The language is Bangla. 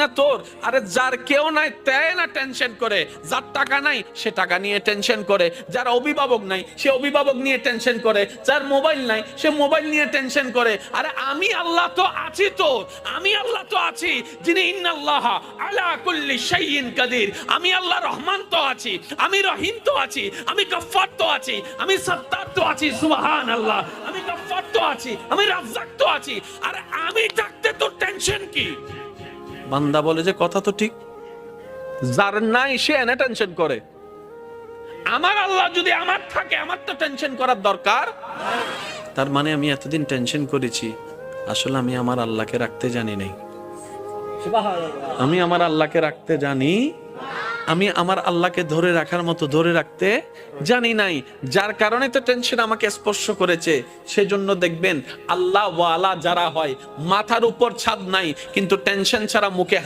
না তোর, আরে যার কেউ নাই তাই না টেনশন করে, যার টাকা নাই সে টাকা নিয়ে টেনশন করে, যার অভিভাবক নাই সে অভিভাবক নিয়ে টেনশন করে, যার মোবাইল নাই সে মোবাইল নিয়ে টেনশন করে। আরে আমি আল্লাহ তো আছি, তো আমি আল্লাহ তো আছি যিনি ইন্নাল্লাহ আলা কুল্লি শাইইন কাদির। আমি আল্লাহ রহমান তো আছি, আমি রহিম তো আছি, আমি গফফার তো আছি, আমি সত্তার তো আছি, সুবহানাল্লাহ। আমি গফফার তো আছি, আমি রাজ্জাক তো আছি। আরে আমি থাকতে তোর টেনশন কি? বান্দা বলে যে কথা তো ঠিক, যার নাই সে এনে টেনশন করে। আমার আল্লাহ যদি আমার থাকে, আমার তো টেনশন করার দরকার। তার মানে আমি এতদিন টেনশন করেছি, আসলে আমি আমার আল্লাহকে রাখতে জানি নাই। আমি আমার আল্লাহকে রাখতে জানি, আমি আমার আল্লাহকে ধরে রাখার মতো ধরে রাখতে জানি নাই, যার কারণে তো টেনশন আমাকে স্পর্শ করেছে। সেজন্য দেখবেন আল্লাহ ওয়ালা যারা হয়, মাথার উপর ছাদ নাই কিন্তু টেনশন ছাড়া মুখে